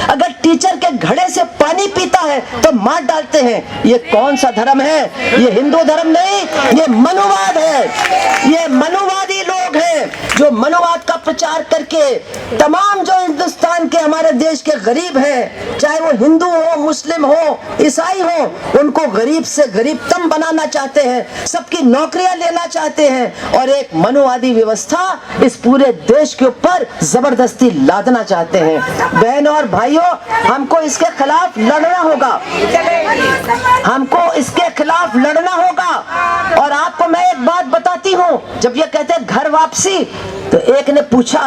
अगर टीचर के घड़े से पानी पीता है तो मार डालते हैं। ये कौन सा धर्म है? ये हिंदू धर्म नहीं, ये मनुवाद है। ये मनुवादी लोग हैं जो मनुवाद का प्रचार करके तमाम जो हिंदुस्तान के हमारे देश के गरीब हैं, चाहे वो हिंदू हो, मुस्लिम हो, ईसाई हो, उनको गरीब से गरीबतम बनाना चाहते हैं, सबकी नौकरियां लेना चाहते हैं और एक मनुवादी व्यवस्था इस पूरे देश के ऊपर जबरदस्ती लादना चाहते हैं। बहनों और भाइयों, हमको इसके खिलाफ लड़ना होगा, हमको इसके खिलाफ लड़ना होगा। और आपको मैं एक बात बताती हूँ, जब ये कहते हैं घर वापसी, तो एक ने पूछा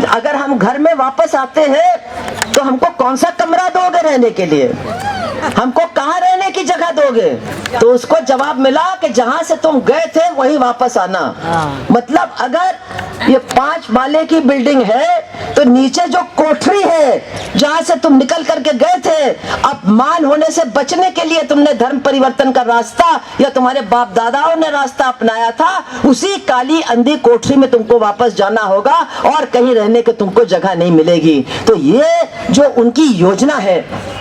अगर हम घर में वापस आते हैं तो हमको कौन सा कमरा दोगे रहने के लिए, हमको कहाँ रहने की जगह दोगे? तो उसको जवाब मिला कि जहां से तुम गए थे वहीं वापस आना। मतलब अगर ये 5 माले की बिल्डिंग है तो नीचे जो कोठरी है जहां से तुम निकल करके गए थे, अपमान होने से बचने के लिए तुमने धर्म परिवर्तन का रास्ता या तुम्हारे बाप दादाओं ने रास्ता अपनाया था, उसी काली अंधी कोठरी में तुमको वापस जाना होगा और कहीं रहने के तुमको जगह नहीं मिलेगी। तो ये जो उनकी योजना है,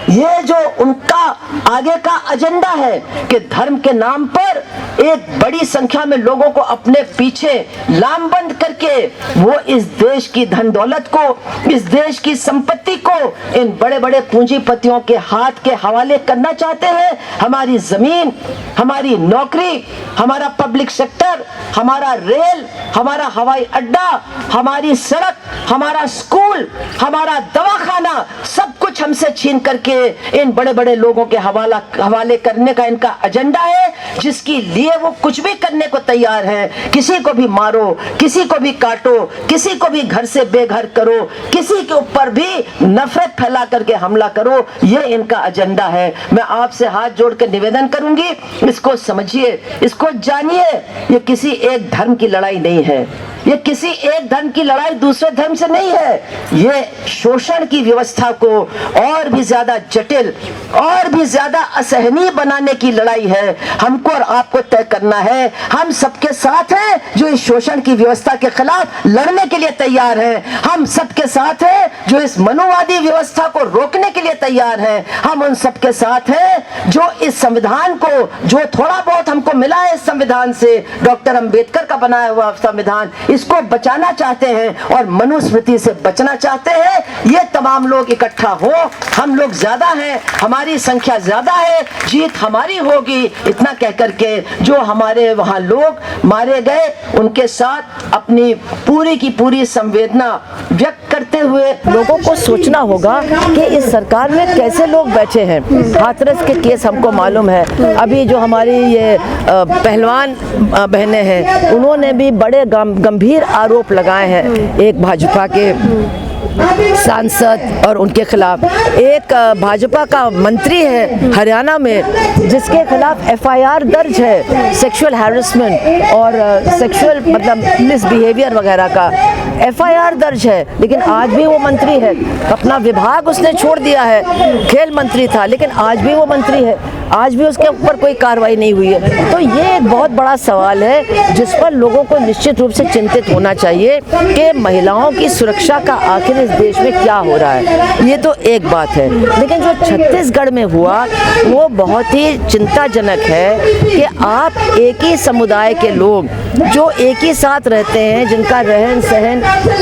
ये जो उनका आगे का एजेंडा है कि धर्म के नाम पर एक बड़ी संख्या में लोगों को अपने पीछे लामबंद करके वो इस देश की धन दौलत को, इस देश की संपत्ति को इन बड़े बड़े पूंजीपतियों के हाथ के हवाले करना चाहते हैं। हमारी जमीन, हमारी नौकरी, हमारा पब्लिक सेक्टर, हमारा रेल, हमारा हवाई अड्डा, हमारी सड़क, हमारा स्कूल, हमारा दवाखाना, सब कुछ हमसे छीन करके इन बड़े बड़े लोगों के हवाले करने का इनका एजेंडा है, जिसके लिए वो कुछ भी करने को तैयार है। किसी को भी मारो, किसी को भी काटो, किसी को भी घर से बेघर करो, किसी के ऊपर भी नफरत फैला करके हमला करो, ये इनका एजेंडा है। मैं आपसे हाथ जोड़ कर निवेदन करूंगी, इसको समझिए, इसको जानिए। ये किसी एक धर्म की लड़ाई नहीं है, ये किसी एक धर्म की लड़ाई दूसरे धर्म से नहीं है। ये शोषण की व्यवस्था को और भी ज्यादा जटिल और भी ज्यादा असहनीय बनाने की लड़ाई है। हमको और आपको तय करना है, हम सबके साथ हैं जो इस शोषण की व्यवस्था के खिलाफ लड़ने के लिए तैयार हैं। हम सबके साथ हैं जो इस मनुवादी व्यवस्था को रोकने के लिए तैयार हैं। हम उन सबके साथ हैं जो इस संविधान को, जो थोड़ा बहुत हमको मिला है इस संविधान से, डॉक्टर अंबेडकर का बनाया हुआ संविधान, इसको बचाना चाहते हैं और मनुस्मृति से बचना चाहते हैं। ये तमाम लोग इकट्ठा हो, हम लोग ज्यादा हैं, हमारी संख्या ज्यादा है, जीत हमारी होगी, इतना कह करके जो हमारे वहां लोग मारे गए उनके साथ अपनी पूरी की पूरी संवेदना व्यक्त करते हुए लोगों को सोचना होगा कि इस सरकार में कैसे लोग बैठे हैं। हाथरस के केस हमको मालूम है, अभी जो हमारी ये पहलवान बहनें हैं उन्होंने भी बड़े गंभीर आरोप लगाए हैं एक भाजपा के सांसद और उनके खिलाफ। एक भाजपा का मंत्री है हरियाणा में जिसके खिलाफ एफआईआर दर्ज है सेक्सुअल हैरेसमेंट और सेक्सुअल मतलब मिसबिहेवियर वगैरह का एफआईआर दर्ज है, लेकिन आज भी वो मंत्री है। अपना विभाग उसने छोड़ दिया है, खेल मंत्री था लेकिन आज भी वो मंत्री है, आज भी उसके ऊपर कोई कार्रवाई नहीं हुई है। तो ये एक बहुत बड़ा सवाल है जिस पर लोगों को निश्चित रूप से चिंतित होना चाहिए कि महिलाओं की सुरक्षा का आखिर इस देश में क्या हो रहा है। ये तो एक बात है, लेकिन जो छत्तीसगढ़ में हुआ वो बहुत ही चिंताजनक है कि आप एक ही समुदाय के लोग जो एक ही साथ रहते हैं, जिनका रहन सहन,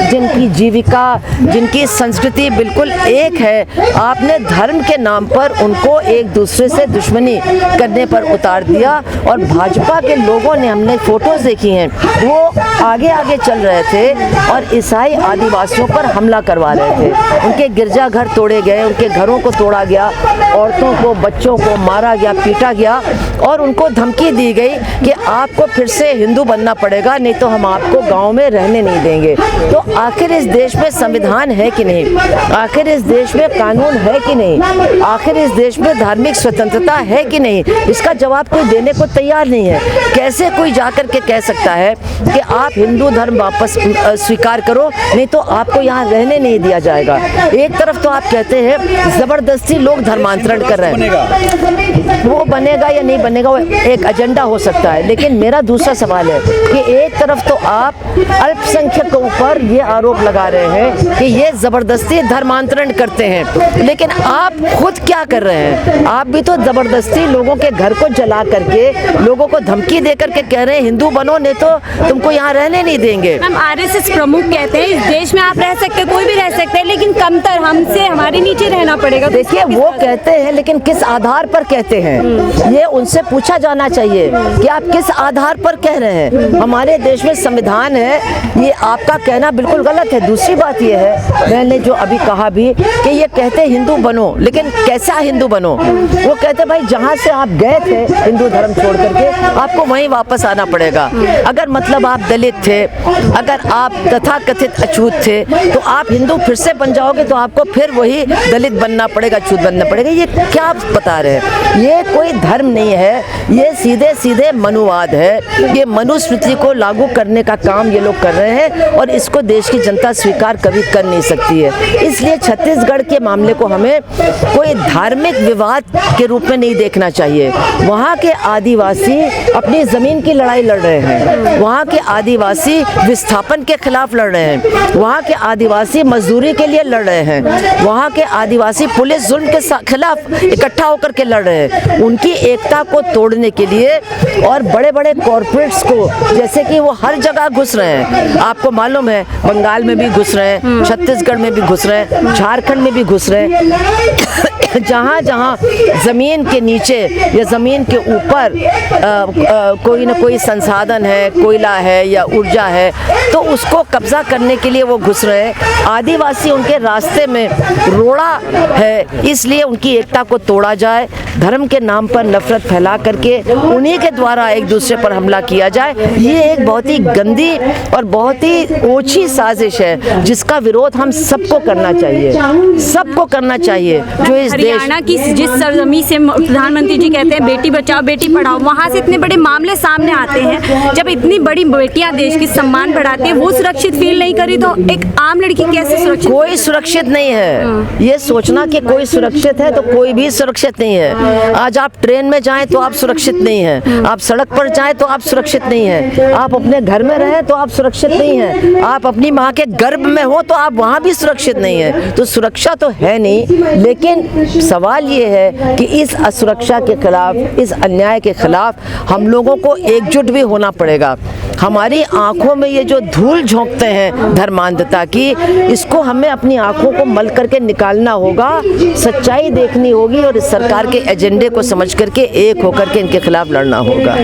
जिनकी जीविका, जिनकी संस्कृति बिल्कुल एक है, आपने धर्म के नाम पर उनको एक दूसरे से दुश्मनी करने पर उतार दिया। और भाजपा के लोगों ने, हमने फोटोज देखी हैं, वो आगे आगे चल रहे थे और ईसाई आदिवासियों पर हमला करवा रहे थे। उनके गिरजाघर तोड़े गए, उनके घरों को तोड़ा गया, औरतों को, बच्चों को मारा गया, पीटा गया और उनको धमकी दी गई कि आपको फिर से हिंदू बनना पड़ेगा, नहीं तो हम आपको गांव में रहने नहीं देंगे। तो आखिर इस देश में संविधान है कि नहीं? आखिर इस देश में कानून है कि नहीं? आखिर इस देश में धार्मिक स्वतंत्रता है कि नहीं? इसका जवाब कोई देने को तैयार नहीं है। कैसे कोई जाकर के कह सकता है कि आप हिंदू धर्म वापस स्वीकार करो, नहीं तो आपको यहाँ रहने नहीं दिया जाएगा। एक तरफ तो आप कहते हैं जबरदस्ती लोग धर्मांतरण कर रहे हैं, वो बनेगा या नहीं बनेगा वो एक एजेंडा हो सकता है, लेकिन मेरा दूसरा सवाल है कि एक तरफ तो आप अल्पसंख्यकों पर ये आरोप लगा रहे हैं कि ये ज़बरदस्ती धर्मांतरण करते हैं, लेकिन आप खुद क्या कर रहे हैं? आप भी तो ज़बरदस्ती लोगों के घर को जला करके, लोगों को धमकी दे करके कह रहे हैं हिंदू बनो, नहीं तो तुमको यहाँ रहने नहीं देंगे। हम आरएसएस प्रमुख कहते हैं इस देश में आप रह सकते हैं, कोई भी रह सकते हैं, लेकिन कमतर हमसे हमारे नीचे रहना पड़ेगा। देखिए वो कहते हैं, लेकिन किस आधार पर कहते हैं ये उनसे पूछा जाना चाहिए कि आप किस आधार पर कह रहे हैं। हमारे देश में संविधान है, ये आपका कहना बिल्कुल गलत है। दूसरी बात ये है, मैंने जो अभी कहा भी कि ये कहते हैं हिंदू बनो, लेकिन कैसा हिंदु बनो? वो कहते भाई जहाँ से आप गए थे हिंदू धर्म छोड़ करके आपको वहीं वापस आना पड़ेगा। अगर मतलब आप दलित थे, अगर आप तथाकथित अछूत थे, तो आप हिंदू फिर से बन जाओगे तो आपको फिर वही दलित बनना पड़ेगा, अछूत बनना पड़ेगा। ये क्या आप बता रहे हैं? ये कोई धर्म नहीं है, ये सीधे सीधे मनुवाद है। ये मनुस्मृति को लागू करने का काम ये लोग कर रहे हैं और इसको देश की जनता स्वीकार कभी कर नहीं सकती है। इसलिए छत्तीसगढ़ के मामले को हमें कोई धार्मिक विवाद के रूप में नहीं देखना चाहिए। वहाँ के आदिवासी अपनी ज़मीन की लड़ाई लड़ रहे हैं, वहाँ के आदिवासी विस्थापन के खिलाफ लड़ रहे हैं, वहाँ के आदिवासी मजदूरी के लिए लड़ रहे हैं, वहाँ के आदिवासी पुलिस जुल्म के खिलाफ इकट्ठा होकर के लड़ रहे हैं। उनकी एकता को तोड़ने के लिए और बड़े बड़े कॉरपोरेट्स को, जैसे कि वो हर जगह घुस रहे हैं, आपको मालूम है बंगाल में भी घुस रहे हैं, छत्तीसगढ़ में भी घुस रहे हैं, झारखंड में भी घुस रहे हैं। जहाँ जहाँ ज़मीन के नीचे या ज़मीन के ऊपर कोई ना कोई संसाधन है, कोयला है या ऊर्जा है, तो उसको कब्जा करने के लिए वो घुस रहे हैं। आदिवासी उनके रास्ते में रोड़ा है, इसलिए उनकी एकता को तोड़ा जाए, धर्म के नाम पर नफरत फैला करके उन्हीं के द्वारा एक दूसरे पर हमला किया जाए। ये एक बहुत ही गंदी और बहुत ही ओछी साजिश है जिसका विरोध हम सबको करना चाहिए, सबको करना चाहिए। जो इस हरियाणा की जिस सरजमी से प्रधानमंत्री जी कहते हैं बेटी बचाओ बेटी पढ़ाओ, वहाँ से इतने बड़े मामले सामने आते हैं। जब इतनी बड़ी बेटियां देश की सम्मान बढ़ाती है, वो सुरक्षित फील नहीं करी तो एक आम लड़की कैसे सुरक्षित? कोई सुरक्षित नहीं है। ये सोचना कि कोई सुरक्षित है तो कोई भी सुरक्षित नहीं है। आज आप ट्रेन में जाएं तो आप सुरक्षित नहीं हैं, आप सड़क पर जाएं तो आप सुरक्षित नहीं हैं, आप अपने घर में रहें तो आप सुरक्षित नहीं हैं, आप अपनी माँ के गर्भ में हो तो आप वहाँ भी सुरक्षित नहीं हैं। तो सुरक्षा तो है नहीं, लेकिन सवाल ये है कि इस असुरक्षा के खिलाफ, इस अन्याय के खिलाफ हम लोगों को एकजुट भी होना पड़ेगा। हमारी आंखों में ये जो धूल झोंकते हैं धर्मांधता की, इसको हमें अपनी आंखों को मल करके निकालना होगा, सच्चाई देखनी होगी और इस सरकार के एजेंडे को समझ करके एक होकर के इनके खिलाफ लड़ना होगा।